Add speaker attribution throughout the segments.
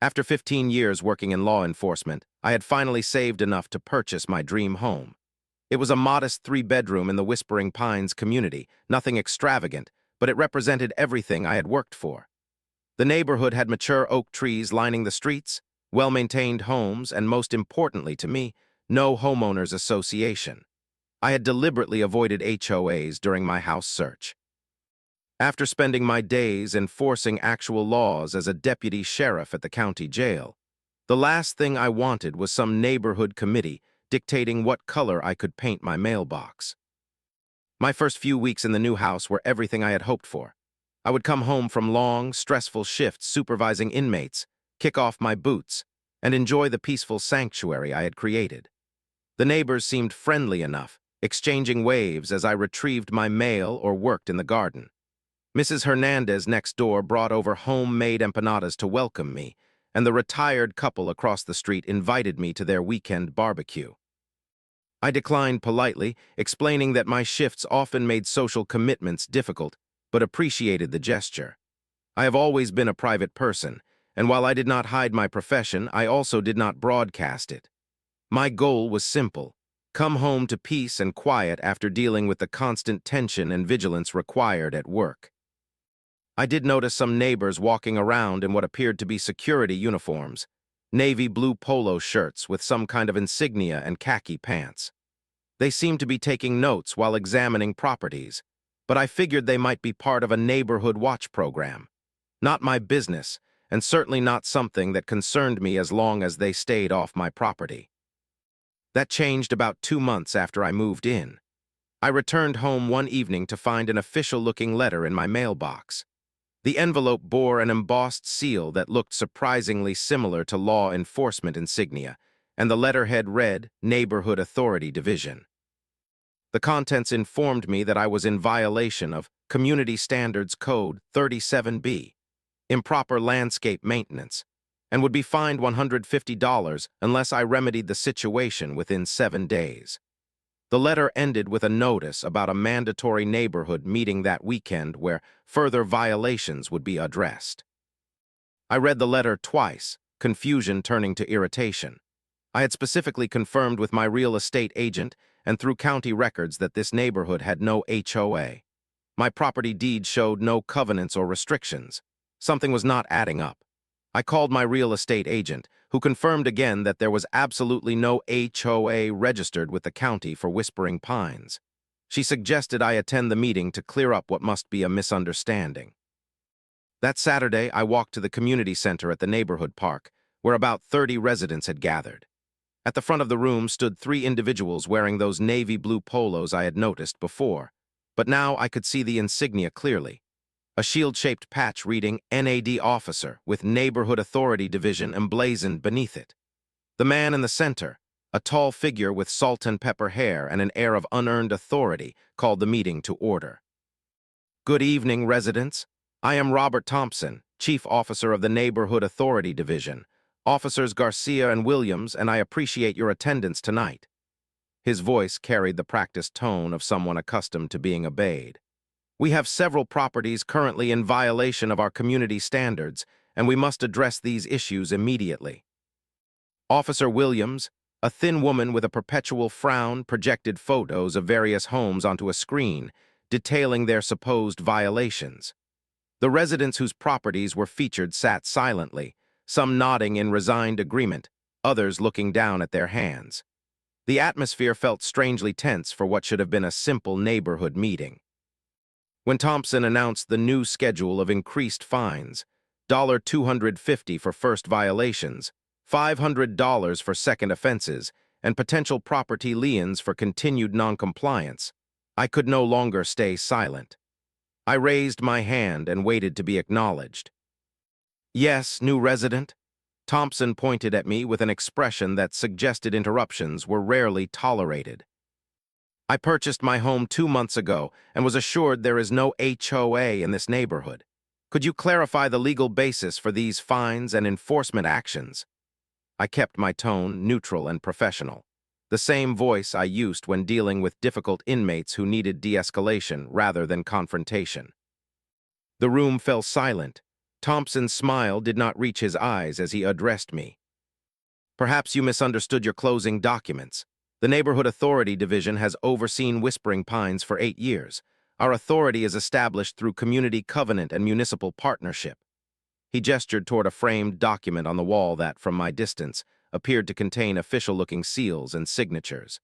Speaker 1: After 15 years working in law enforcement, I had finally saved enough to purchase my dream home. It was a modest 3-bedroom in the Whispering Pines community, nothing extravagant, but it represented everything I had worked for. The neighborhood had mature oak trees lining the streets, well-maintained homes, and most importantly to me, no homeowners association. I had deliberately avoided HOAs during my house search. After spending my days enforcing actual laws as a deputy sheriff at the county jail, the last thing I wanted was some neighborhood committee dictating what color I could paint my mailbox. My first few weeks in the new house were everything I had hoped for. I would come home from long, stressful shifts supervising inmates, kick off my boots, and enjoy the peaceful sanctuary I had created. The neighbors seemed friendly enough, exchanging waves as I retrieved my mail or worked in the garden. Mrs. Hernandez next door brought over homemade empanadas to welcome me, and the retired couple across the street invited me to their weekend barbecue. I declined politely, explaining that my shifts often made social commitments difficult, but appreciated the gesture. I have always been a private person, and while I did not hide my profession, I also did not broadcast it. My goal was simple: come home to peace and quiet after dealing with the constant tension and vigilance required at work. I did notice some neighbors walking around in what appeared to be security uniforms, navy blue polo shirts with some kind of insignia and khaki pants. They seemed to be taking notes while examining properties, but I figured they might be part of a neighborhood watch program. Not my business, and certainly not something that concerned me as long as they stayed off my property. That changed about 2 months after I moved in. I returned home one evening to find an official-looking letter in my mailbox. The envelope bore an embossed seal that looked surprisingly similar to law enforcement insignia, and the letterhead read, Neighborhood Authority Division. The contents informed me that I was in violation of Community Standards Code 37B, improper landscape maintenance, and would be fined $150 unless I remedied the situation within 7 days. The letter ended with a notice about a mandatory neighborhood meeting that weekend where further violations would be addressed. I read the letter twice, confusion turning to irritation. I had specifically confirmed with my real estate agent and through county records that this neighborhood had no HOA. My property deed showed no covenants or restrictions. Something was not adding up. I called my real estate agent, who confirmed again that there was absolutely no HOA registered with the county for Whispering Pines. She suggested I attend the meeting to clear up what must be a misunderstanding. That Saturday, I walked to the community center at the neighborhood park, where about 30 residents had gathered. At the front of the room stood 3 individuals wearing those navy blue polos I had noticed before, but now I could see the insignia clearly. A shield-shaped patch reading NAD Officer with Neighborhood Authority Division emblazoned beneath it. The man in the center, a tall figure with salt and pepper hair and an air of unearned authority, called the meeting to order. Good evening, residents. I am Robert Thompson, Chief Officer of the Neighborhood Authority Division, Officers Garcia and Williams, and I appreciate your attendance tonight. His voice carried the practiced tone of someone accustomed to being obeyed. We have several properties currently in violation of our community standards, and we must address these issues immediately. Officer Williams, a thin woman with a perpetual frown, projected photos of various homes onto a screen, detailing their supposed violations. The residents whose properties were featured sat silently, some nodding in resigned agreement, others looking down at their hands. The atmosphere felt strangely tense for what should have been a simple neighborhood meeting. When Thompson announced the new schedule of increased fines, $250 for first violations, $500 for second offenses, and potential property liens for continued noncompliance, I could no longer stay silent. I raised my hand and waited to be acknowledged. Yes, new resident? Thompson pointed at me with an expression that suggested interruptions were rarely tolerated. I purchased my home 2 months ago and was assured there is no HOA in this neighborhood. Could you clarify the legal basis for these fines and enforcement actions? I kept my tone neutral and professional, the same voice I used when dealing with difficult inmates who needed de-escalation rather than confrontation. The room fell silent, Thompson's smile did not reach his eyes as he addressed me. Perhaps you misunderstood your closing documents. The Neighborhood Authority Division has overseen Whispering Pines for 8 years. Our authority is established through community covenant and municipal partnership. He gestured toward a framed document on the wall that, from my distance, appeared to contain official-looking seals and signatures.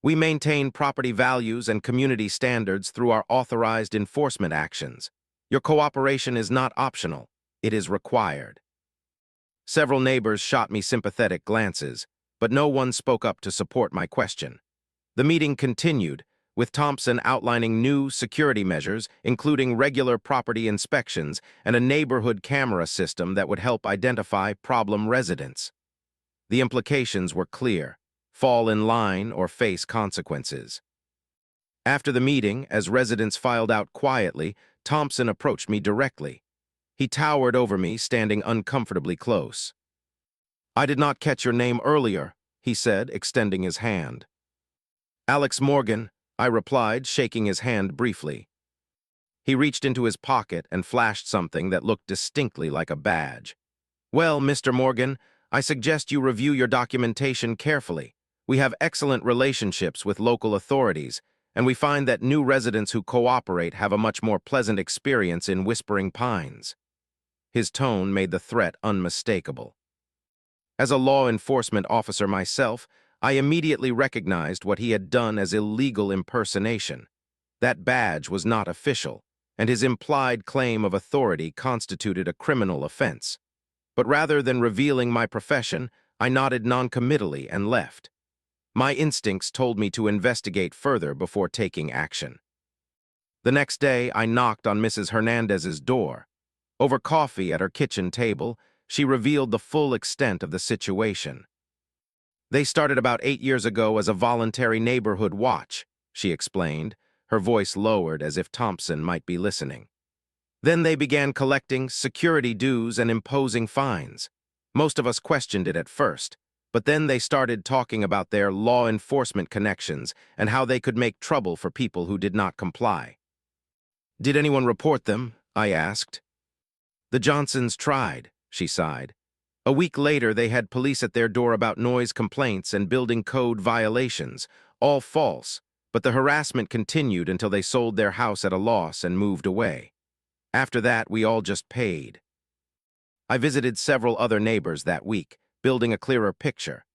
Speaker 1: We maintain property values and community standards through our authorized enforcement actions. Your cooperation is not optional, it is required. Several neighbors shot me sympathetic glances, but no one spoke up to support my question. The meeting continued, with Thompson outlining new security measures, including regular property inspections and a neighborhood camera system that would help identify problem residents. The implications were clear: fall in line or face consequences. After the meeting, as residents filed out quietly, Thompson approached me directly. He towered over me, standing uncomfortably close. "I did not catch your name earlier," he said, extending his hand. "Alex Morgan," I replied, shaking his hand briefly. He reached into his pocket and flashed something that looked distinctly like a badge. "Well, Mr. Morgan, I suggest you review your documentation carefully. We have excellent relationships with local authorities, and we find that new residents who cooperate have a much more pleasant experience in Whispering Pines." His tone made the threat unmistakable. As a law enforcement officer myself, I immediately recognized what he had done as illegal impersonation. That badge was not official, and his implied claim of authority constituted a criminal offense. But rather than revealing my profession, I nodded noncommittally and left. My instincts told me to investigate further before taking action. The next day, I knocked on Mrs. Hernandez's door. Over coffee at her kitchen table, she revealed the full extent of the situation. "They started about 8 years ago as a voluntary neighborhood watch," she explained, her voice lowered as if Thompson might be listening. "Then they began collecting security dues and imposing fines. Most of us questioned it at first, but then they started talking about their law enforcement connections and how they could make trouble for people who did not comply." "Did anyone report them?" I asked. "The Johnsons tried," she sighed. "A week later, they had police at their door about noise complaints and building code violations, all false, but the harassment continued until they sold their house at a loss and moved away. After that, we all just paid." I visited several other neighbors that week, building a clearer picture.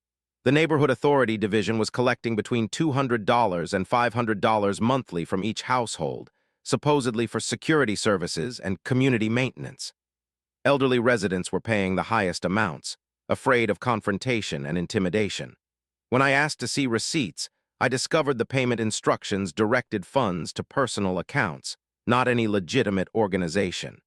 Speaker 1: The Neighborhood Authority Division was collecting between $200 and $500 monthly from each household, supposedly for security services and community maintenance. Elderly residents were paying the highest amounts, afraid of confrontation and intimidation. When I asked to see receipts, I discovered the payment instructions directed funds to personal accounts, not any legitimate organization.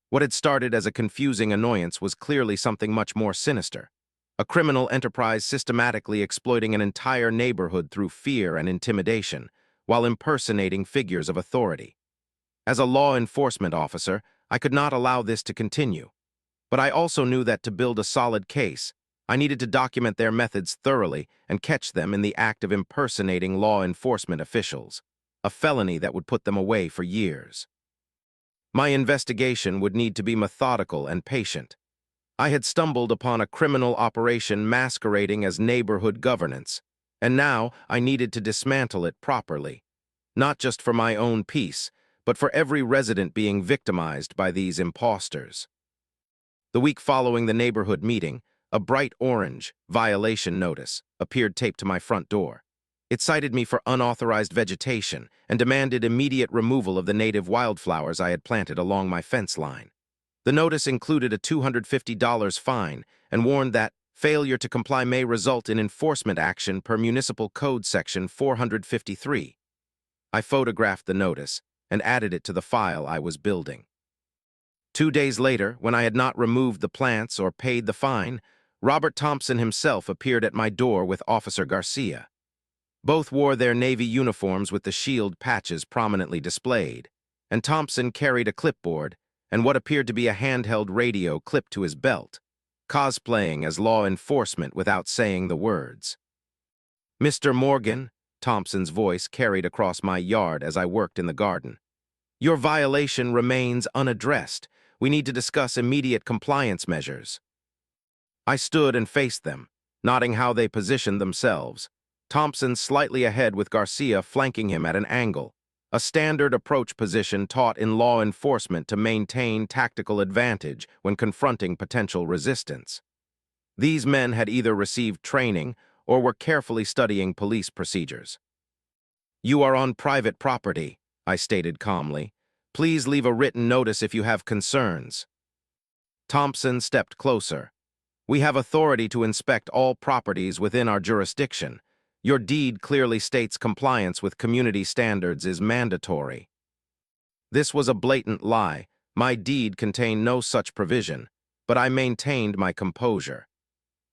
Speaker 1: What had started as a confusing annoyance was clearly something much more sinister: a criminal enterprise systematically exploiting an entire neighborhood through fear and intimidation, while impersonating figures of authority. As a law enforcement officer, I could not allow this to continue. But I also knew that to build a solid case, I needed to document their methods thoroughly and catch them in the act of impersonating law enforcement officials, a felony that would put them away for years. My investigation would need to be methodical and patient. I had stumbled upon a criminal operation masquerading as neighborhood governance, and now I needed to dismantle it properly, not just for my own peace, but for every resident being victimized by these imposters. The week following the neighborhood meeting, a bright orange violation notice appeared taped to my front door. It cited me for unauthorized vegetation and demanded immediate removal of the native wildflowers I had planted along my fence line. The notice included a $250 fine and warned that failure to comply may result in enforcement action per Municipal Code Section 453. I photographed the notice and added it to the file I was building. 2 days later, when I had not removed the plants or paid the fine, Robert Thompson himself appeared at my door with Officer Garcia. Both wore their Navy uniforms with the shield patches prominently displayed, and Thompson carried a clipboard and what appeared to be a handheld radio clipped to his belt, cosplaying as law enforcement without saying the words. "Mr. Morgan," Thompson's voice carried across my yard as I worked in the garden, "your violation remains unaddressed. We need to discuss immediate compliance measures." I stood and faced them, noting how they positioned themselves. Thompson slightly ahead with Garcia flanking him at an angle, a standard approach position taught in law enforcement to maintain tactical advantage when confronting potential resistance. These men had either received training or were carefully studying police procedures. "You are on private property," I stated calmly. "Please leave a written notice if you have concerns." Thompson stepped closer. "We have authority to inspect all properties within our jurisdiction. Your deed clearly states compliance with community standards is mandatory." This was a blatant lie. My deed contained no such provision, but I maintained my composure.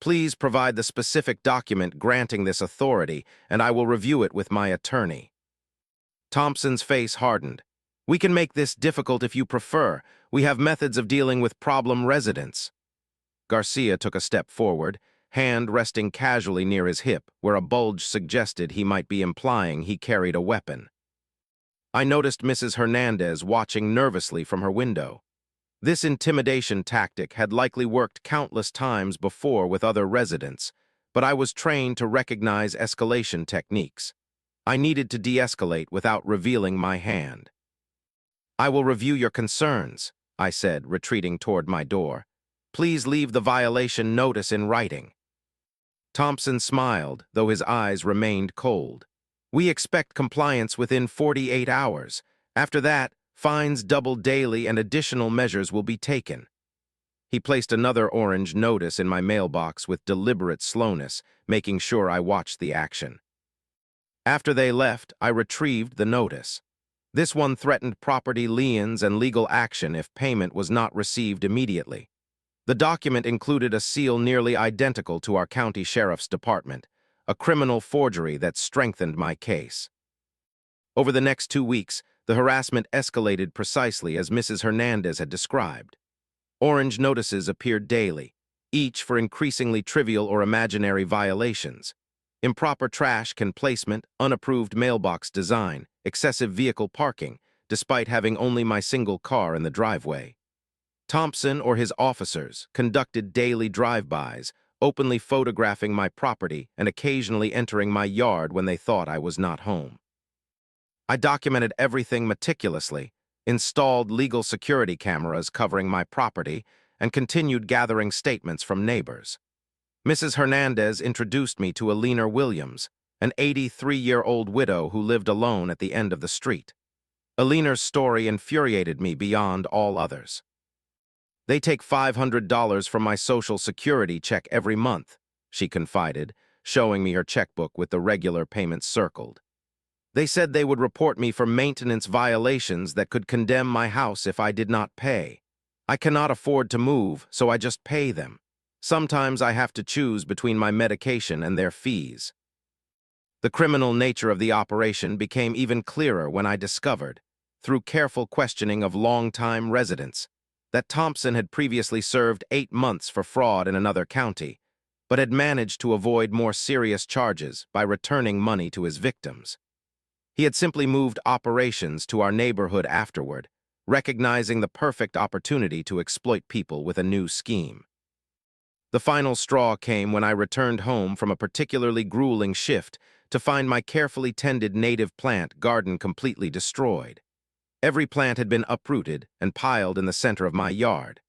Speaker 1: "Please provide the specific document granting this authority, and I will review it with my attorney." Thompson's face hardened. "We can make this difficult if you prefer. We have methods of dealing with problem residents." Garcia took a step forward, hand resting casually near his hip, where a bulge suggested he might be implying he carried a weapon. I noticed Mrs. Hernandez watching nervously from her window. This intimidation tactic had likely worked countless times before with other residents, but I was trained to recognize escalation techniques. I needed to de-escalate without revealing my hand. "I will review your concerns," I said, retreating toward my door. "Please leave the violation notice in writing." Thompson smiled, though his eyes remained cold. "We expect compliance within 48 hours. After that, fines double daily and additional measures will be taken." He placed another orange notice in my mailbox with deliberate slowness, making sure I watched the action. After they left, I retrieved the notice. This one threatened property liens and legal action if payment was not received immediately. The document included a seal nearly identical to our county sheriff's department, a criminal forgery that strengthened my case. Over the next 2 weeks, the harassment escalated precisely as Mrs. Hernandez had described. Orange notices appeared daily, each for increasingly trivial or imaginary violations. Improper trash can placement, unapproved mailbox design, excessive vehicle parking, despite having only my single car in the driveway. Thompson or his officers conducted daily drive-bys, openly photographing my property and occasionally entering my yard when they thought I was not home. I documented everything meticulously, installed legal security cameras covering my property, and continued gathering statements from neighbors. Mrs. Hernandez introduced me to Alina Williams, an 83-year-old widow who lived alone at the end of the street. Alina's story infuriated me beyond all others. "They take $500 from my Social Security check every month," she confided, showing me her checkbook with the regular payments circled. "They said they would report me for maintenance violations that could condemn my house if I did not pay. I cannot afford to move, so I just pay them. Sometimes I have to choose between my medication and their fees." The criminal nature of the operation became even clearer when I discovered, through careful questioning of long-time residents, that Thompson had previously served 8 months for fraud in another county, but had managed to avoid more serious charges by returning money to his victims. He had simply moved operations to our neighborhood afterward, recognizing the perfect opportunity to exploit people with a new scheme. The final straw came when I returned home from a particularly grueling shift to find my carefully tended native plant garden completely destroyed. Every plant had been uprooted and piled in the center of my yard.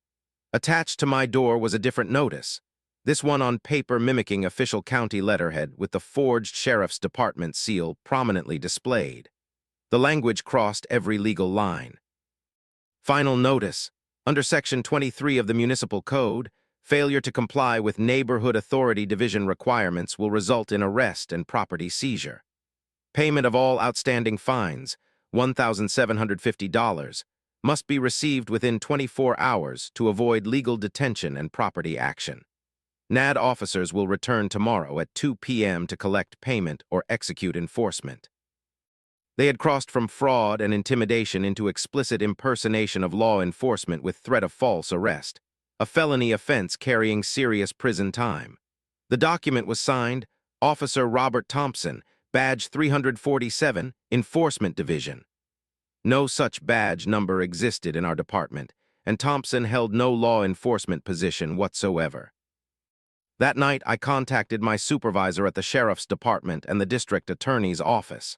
Speaker 1: Attached to my door was a different notice, this one on paper mimicking official county letterhead with the forged sheriff's department seal prominently displayed. The language crossed every legal line. Final notice. Under Section 23 of the Municipal Code, failure to comply with Neighborhood Authority Division requirements will result in arrest and property seizure. Payment of all outstanding fines, $1,750, must be received within 24 hours to avoid legal detention and property action. NAD officers will return tomorrow at 2 p.m. to collect payment or execute enforcement. They had crossed from fraud and intimidation into explicit impersonation of law enforcement with threat of false arrest, a felony offense carrying serious prison time. The document was signed, Officer Robert Thompson, Badge 347, Enforcement Division. No such badge number existed in our department, and Thompson held no law enforcement position whatsoever. That night, I contacted my supervisor at the sheriff's department and the district attorney's office.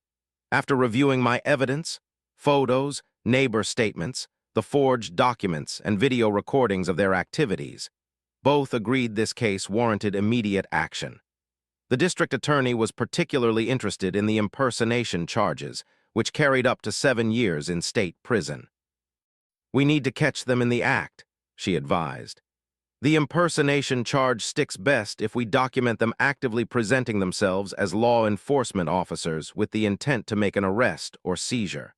Speaker 1: After reviewing my evidence, photos, neighbor statements, the forged documents, and video recordings of their activities, both agreed this case warranted immediate action. The district attorney was particularly interested in the impersonation charges, which carried up to 7 years in state prison. "We need to catch them in the act," she advised. "The impersonation charge sticks best if we document them actively presenting themselves as law enforcement officers with the intent to make an arrest or seizure."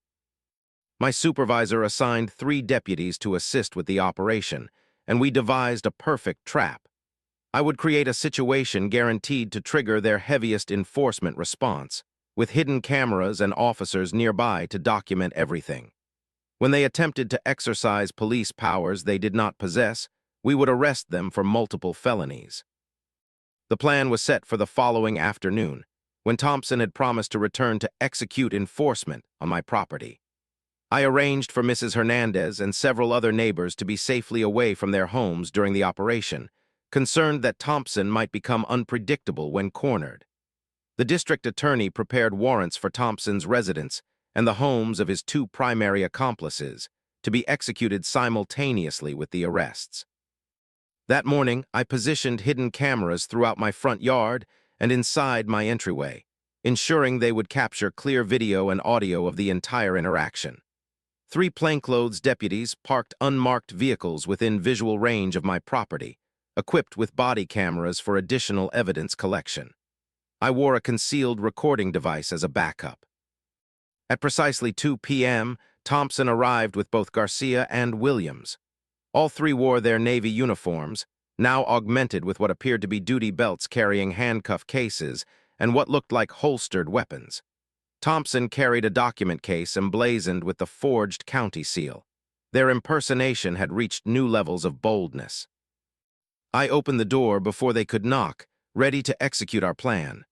Speaker 1: My supervisor assigned 3 deputies to assist with the operation, and we devised a perfect trap. I would create a situation guaranteed to trigger their heaviest enforcement response, with hidden cameras and officers nearby to document everything. When they attempted to exercise police powers they did not possess, we would arrest them for multiple felonies. The plan was set for the following afternoon, when Thompson had promised to return to execute enforcement on my property. I arranged for Mrs. Hernandez and several other neighbors to be safely away from their homes during the operation, concerned that Thompson might become unpredictable when cornered. The district attorney prepared warrants for Thompson's residence and the homes of his 2 primary accomplices to be executed simultaneously with the arrests. That morning, I positioned hidden cameras throughout my front yard and inside my entryway, ensuring they would capture clear video and audio of the entire interaction. 3 plainclothes deputies parked unmarked vehicles within visual range of my property, equipped with body cameras for additional evidence collection. I wore a concealed recording device as a backup. At precisely 2 p.m., Thompson arrived with both Garcia and Williams. All 3 wore their Navy uniforms, now augmented with what appeared to be duty belts carrying handcuff cases and what looked like holstered weapons. Thompson carried a document case emblazoned with the forged county seal. Their impersonation had reached new levels of boldness. I opened the door before they could knock, ready to execute our plan.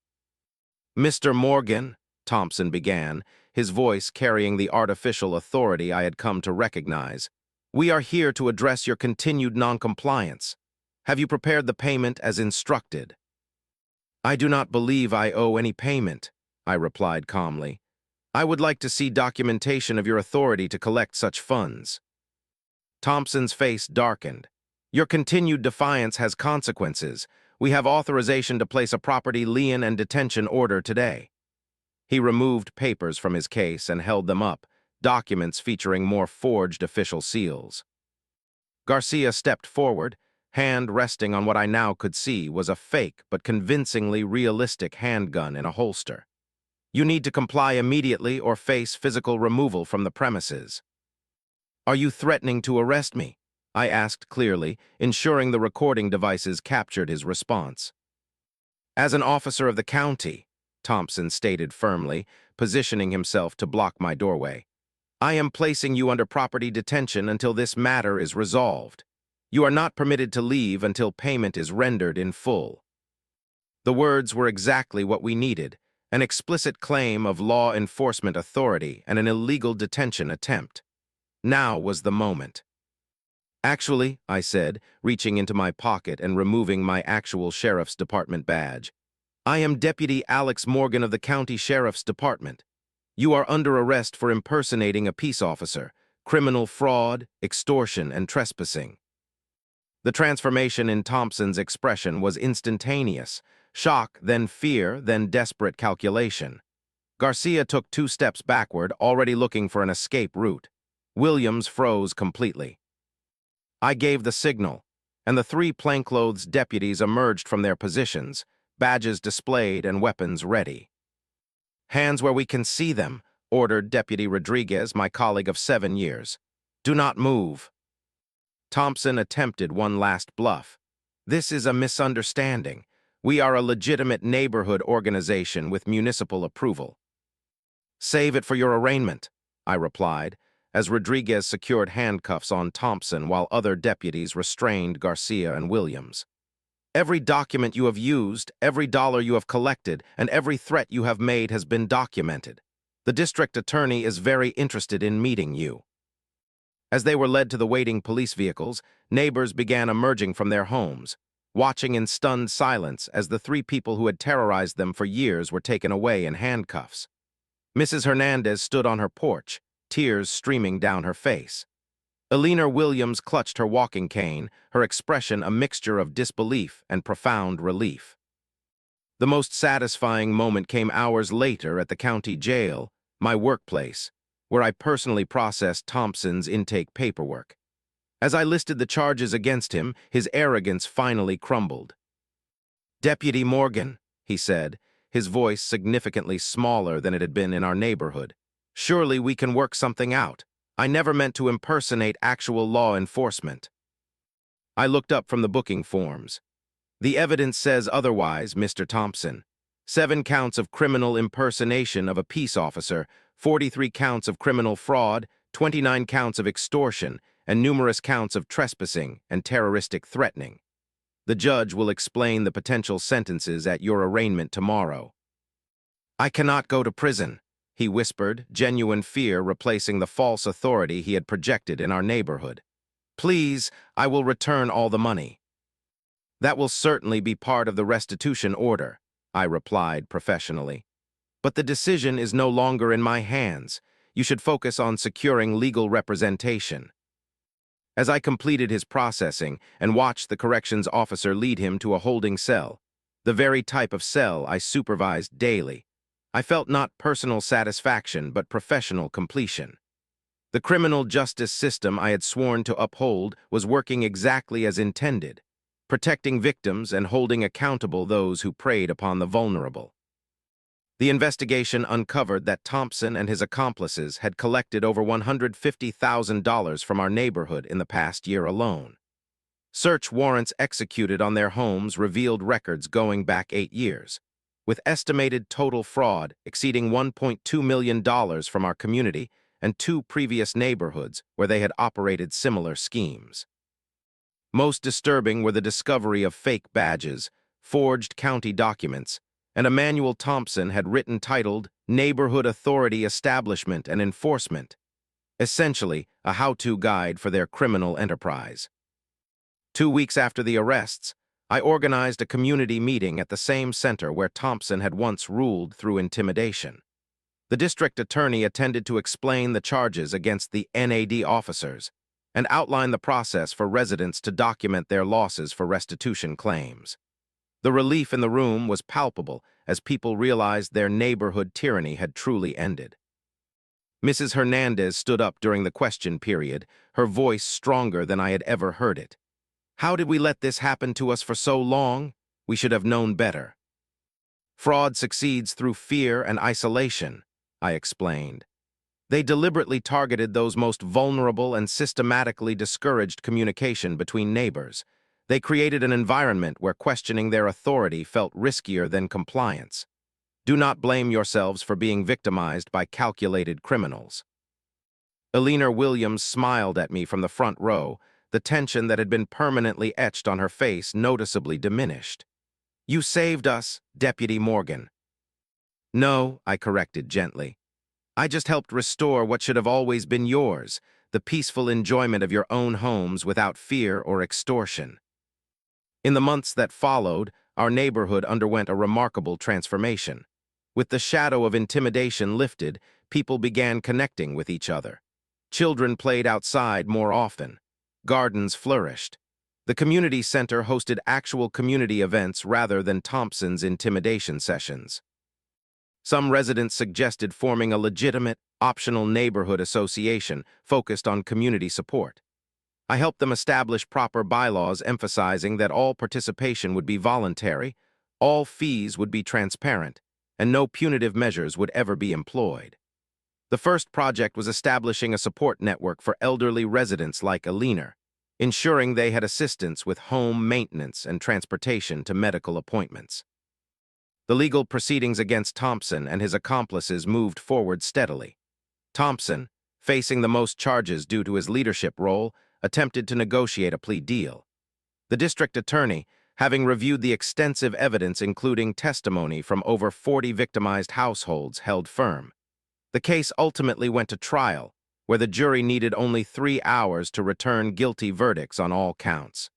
Speaker 1: "Mr. Morgan," Thompson began, his voice carrying the artificial authority I had come to recognize, "we are here to address your continued noncompliance. Have you prepared the payment as instructed?" "I do not believe I owe any payment," I replied calmly. "I would like to see documentation of your authority to collect such funds." Thompson's face darkened. "Your continued defiance has consequences. We have authorization to place a property lien and detention order today." He removed papers from his case and held them up, documents featuring more forged official seals. Garcia stepped forward, hand resting on what I now could see was a fake but convincingly realistic handgun in a holster. "You need to comply immediately or face physical removal from the premises." "Are you threatening to arrest me?" I asked clearly, ensuring the recording devices captured his response. "As an officer of the county," Thompson stated firmly, positioning himself to block my doorway, "I am placing you under property detention until this matter is resolved. You are not permitted to leave until payment is rendered in full." The words were exactly what we needed, an explicit claim of law enforcement authority and an illegal detention attempt. Now was the moment. "Actually," I said, reaching into my pocket and removing my actual sheriff's department badge, "I am Deputy Alex Morgan of the County Sheriff's Department. You are under arrest for impersonating a peace officer, criminal fraud, extortion, and trespassing." The transformation in Thompson's expression was instantaneous. Shock, then fear, then desperate calculation. Garcia took 2 steps backward, already looking for an escape route. Williams froze completely. I gave the signal, and the 3 plainclothes deputies emerged from their positions, badges displayed and weapons ready. "Hands where we can see them," ordered Deputy Rodriguez, my colleague of 7 years. "Do not move." Thompson attempted one last bluff. "This is a misunderstanding. We are a legitimate neighborhood organization with municipal approval." "Save it for your arraignment," I replied, as Rodriguez secured handcuffs on Thompson while other deputies restrained Garcia and Williams. "Every document you have used, every dollar you have collected, and every threat you have made has been documented. The district attorney is very interested in meeting you." As they were led to the waiting police vehicles, neighbors began emerging from their homes, watching in stunned silence as the three people who had terrorized them for years were taken away in handcuffs. Mrs. Hernandez stood on her porch, tears streaming down her face. Eleanor Williams clutched her walking cane, her expression a mixture of disbelief and profound relief. The most satisfying moment came hours later at the county jail, my workplace, where I personally processed Thompson's intake paperwork. As I listed the charges against him, his arrogance finally crumbled. "Deputy Morgan," he said, his voice significantly smaller than it had been in our neighborhood. "Surely we can work something out. I never meant to impersonate actual law enforcement." I looked up from the booking forms. "The evidence says otherwise, Mr. Thompson. 7 counts of criminal impersonation of a peace officer, 43 counts of criminal fraud, 29 counts of extortion, and numerous counts of trespassing and terroristic threatening. The judge will explain the potential sentences at your arraignment tomorrow." "I cannot go to prison," he whispered, genuine fear replacing the false authority he had projected in our neighborhood. "Please, I will return all the money." "That will certainly be part of the restitution order," I replied professionally. "But the decision is no longer in my hands. You should focus on securing legal representation." As I completed his processing and watched the corrections officer lead him to a holding cell, the very type of cell I supervised daily, I felt not personal satisfaction but professional completion. The criminal justice system I had sworn to uphold was working exactly as intended, protecting victims and holding accountable those who preyed upon the vulnerable. The investigation uncovered that Thompson and his accomplices had collected over $150,000 from our neighborhood in the past year alone. Search warrants executed on their homes revealed records going back 8 years, with estimated total fraud exceeding $1.2 million from our community and 2 previous neighborhoods where they had operated similar schemes. Most disturbing were the discovery of fake badges, forged county documents, and a manual Thompson had written titled Neighborhood Authority Establishment and Enforcement, essentially a how-to guide for their criminal enterprise. 2 weeks after the arrests, I organized a community meeting at the same center where Thompson had once ruled through intimidation. The district attorney attended to explain the charges against the NAD officers and outline the process for residents to document their losses for restitution claims. The relief in the room was palpable as people realized their neighborhood tyranny had truly ended. Mrs. Hernandez stood up during the question period, her voice stronger than I had ever heard it. "How did we let this happen to us for so long? We should have known better." "Fraud succeeds through fear and isolation," I explained. "They deliberately targeted those most vulnerable and systematically discouraged communication between neighbors. They created an environment where questioning their authority felt riskier than compliance. Do not blame yourselves for being victimized by calculated criminals." Eleanor Williams smiled at me from the front row, the tension that had been permanently etched on her face noticeably diminished. "You saved us, Deputy Morgan." "No," I corrected gently. "I just helped restore what should have always been yours, the peaceful enjoyment of your own homes without fear or extortion." In the months that followed, our neighborhood underwent a remarkable transformation. With the shadow of intimidation lifted, people began connecting with each other. Children played outside more often. Gardens flourished. The community center hosted actual community events rather than Thompson's intimidation sessions. Some residents suggested forming a legitimate, optional neighborhood association focused on community support. I helped them establish proper bylaws emphasizing that all participation would be voluntary, all fees would be transparent, and no punitive measures would ever be employed. The first project was establishing a support network for elderly residents like Eleanor, ensuring they had assistance with home maintenance and transportation to medical appointments. The legal proceedings against Thompson and his accomplices moved forward steadily. Thompson, facing the most charges due to his leadership role, attempted to negotiate a plea deal. The district attorney, having reviewed the extensive evidence including testimony from over 40 victimized households, held firm. The case ultimately went to trial, where the jury needed only 3 hours to return guilty verdicts on all counts.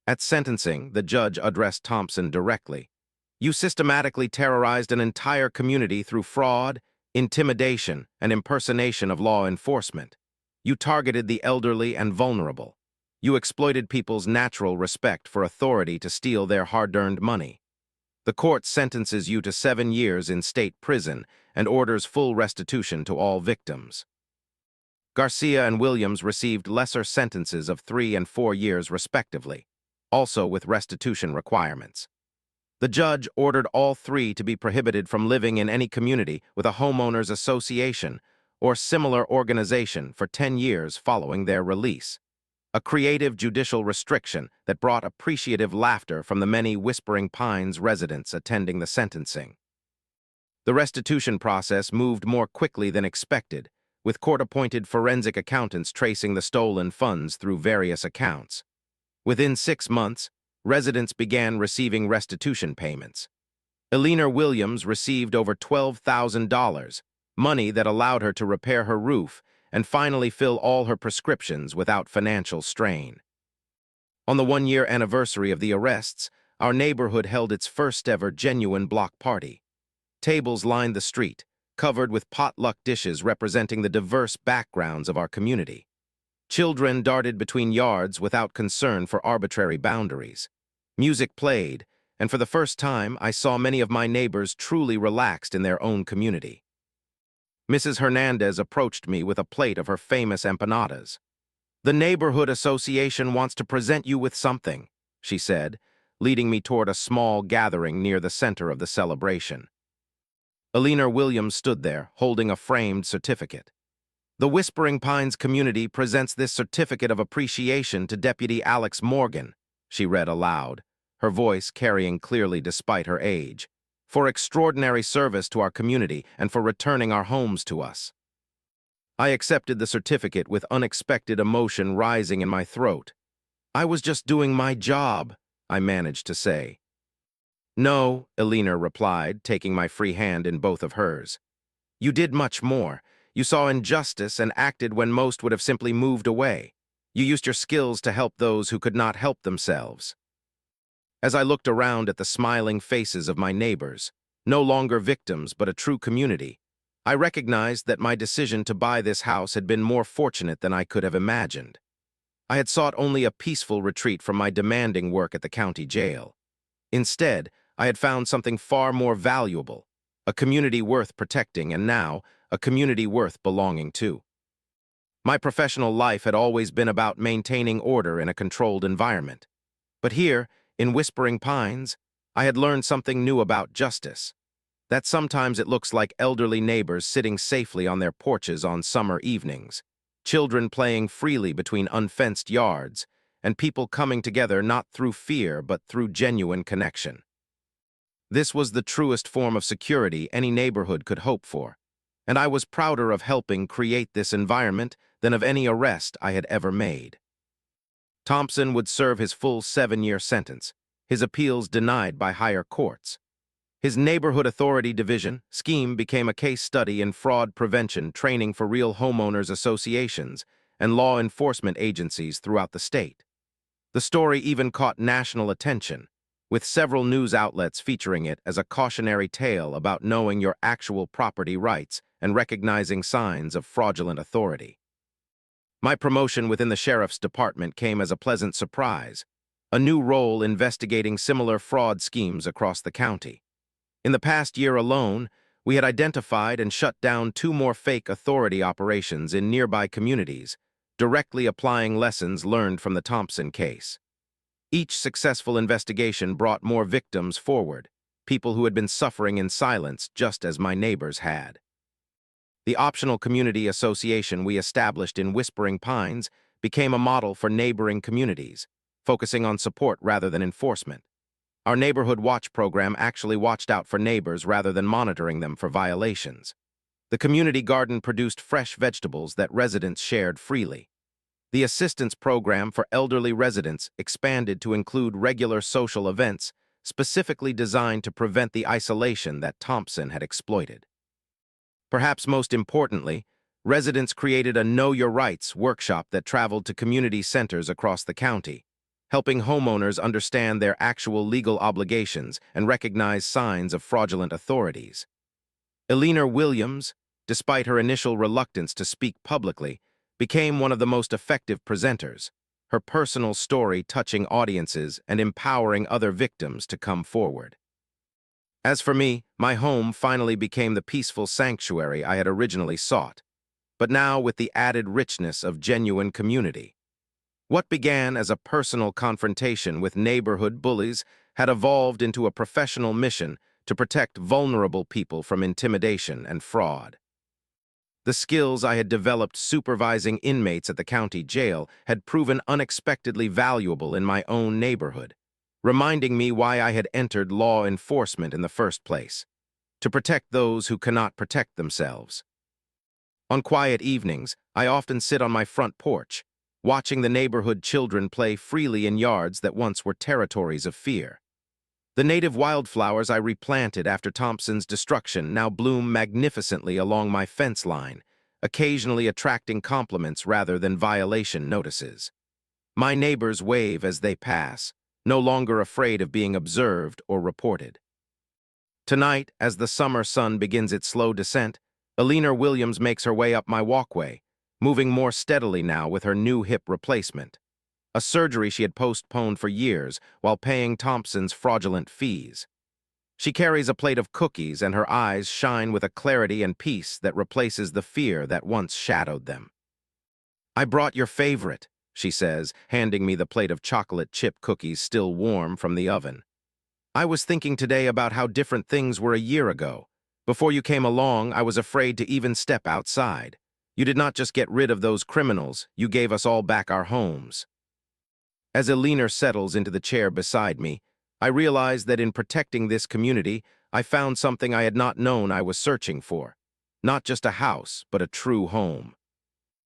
Speaker 1: At sentencing, the judge addressed Thompson directly. "You systematically terrorized an entire community through fraud, intimidation, and impersonation of law enforcement. You targeted the elderly and vulnerable. You exploited people's natural respect for authority to steal their hard-earned money. The court sentences you to 7 years in state prison and orders full restitution to all victims." Garcia and Williams received lesser sentences of 3 and 4 years respectively, also with restitution requirements. The judge ordered all 3 to be prohibited from living in any community with a homeowners association or similar organization for 10 years following their release, a creative judicial restriction that brought appreciative laughter from the many Whispering Pines residents attending the sentencing. The restitution process moved more quickly than expected, with court-appointed forensic accountants tracing the stolen funds through various accounts. Within 6 months, residents began receiving restitution payments. Eleanor Williams received over $12,000, money that allowed her to repair her roof and finally fill all her prescriptions without financial strain. On the 1-year anniversary of the arrests, our neighborhood held its first-ever genuine block party. Tables lined the street, covered with potluck dishes representing the diverse backgrounds of our community. Children darted between yards without concern for arbitrary boundaries. Music played, and for the first time, I saw many of my neighbors truly relaxed in their own community. Mrs. Hernandez approached me with a plate of her famous empanadas. "The neighborhood association wants to present you with something," she said, leading me toward a small gathering near the center of the celebration. Eleanor Williams stood there, holding a framed certificate. "The Whispering Pines community presents this certificate of appreciation to Deputy Alex Morgan," she read aloud, her voice carrying clearly despite her age, "for extraordinary service to our community and for returning our homes to us." I accepted the certificate with unexpected emotion rising in my throat. "I was just doing my job," I managed to say. "No," Eleanor replied, taking my free hand in both of hers. "You did much more. You saw injustice and acted when most would have simply moved away. You used your skills to help those who could not help themselves." As I looked around at the smiling faces of my neighbors, no longer victims but a true community, I recognized that my decision to buy this house had been more fortunate than I could have imagined. I had sought only a peaceful retreat from my demanding work at the county jail. Instead, I had found something far more valuable, a community worth protecting and now, a community worth belonging to. My professional life had always been about maintaining order in a controlled environment. But here, in Whispering Pines, I had learned something new about justice. That sometimes it looks like elderly neighbors sitting safely on their porches on summer evenings, children playing freely between unfenced yards, and people coming together not through fear but through genuine connection. This was the truest form of security any neighborhood could hope for, and I was prouder of helping create this environment than of any arrest I had ever made. Thompson would serve his full 7-year sentence, his appeals denied by higher courts. His Neighborhood Authority Division scheme became a case study in fraud prevention training for real homeowners associations and law enforcement agencies throughout the state. The story even caught national attention, with several news outlets featuring it as a cautionary tale about knowing your actual property rights and recognizing signs of fraudulent authority. My promotion within the sheriff's department came as a pleasant surprise, a new role investigating similar fraud schemes across the county. In the past year alone, we had identified and shut down 2 more fake authority operations in nearby communities, directly applying lessons learned from the Thompson case. Each successful investigation brought more victims forward, people who had been suffering in silence just as my neighbors had. The optional community association we established in Whispering Pines became a model for neighboring communities, focusing on support rather than enforcement. Our neighborhood watch program actually watched out for neighbors rather than monitoring them for violations. The community garden produced fresh vegetables that residents shared freely. The assistance program for elderly residents expanded to include regular social events specifically designed to prevent the isolation that Thompson had exploited. Perhaps most importantly, Residents created a Know Your Rights workshop that traveled to community centers across the county, helping homeowners understand their actual legal obligations and recognize signs of fraudulent authorities. Eleanor Williams, despite her initial reluctance to speak publicly, became one of the most effective presenters, her personal story touching audiences and empowering other victims to come forward. As for me, my home finally became the peaceful sanctuary I had originally sought, but now with the added richness of genuine community. What began as a personal confrontation with neighborhood bullies had evolved into a professional mission to protect vulnerable people from intimidation and fraud. The skills I had developed supervising inmates at the county jail had proven unexpectedly valuable in my own neighborhood, reminding me why I had entered law enforcement in the first place: to protect those who cannot protect themselves. On quiet evenings, I often sit on my front porch, watching the neighborhood children play freely in yards that once were territories of fear. The native wildflowers I replanted after Thompson's destruction now bloom magnificently along my fence line, occasionally attracting compliments rather than violation notices. My neighbors wave as they pass, no longer afraid of being observed or reported. Tonight, as the summer sun begins its slow descent, Eleanor Williams makes her way up my walkway, moving more steadily now with her new hip replacement, a surgery she had postponed for years while paying Thompson's fraudulent fees. She carries a plate of cookies and her eyes shine with a clarity and peace that replaces the fear that once shadowed them. "I brought your favorite," she says, handing me the plate of chocolate chip cookies still warm from the oven. "I was thinking today about how different things were a year ago. Before you came along, I was afraid to even step outside. You did not just get rid of those criminals, you gave us all back our homes." As Eleanor settles into the chair beside me, I realize that in protecting this community, I found something I had not known I was searching for. Not just a house, but a true home.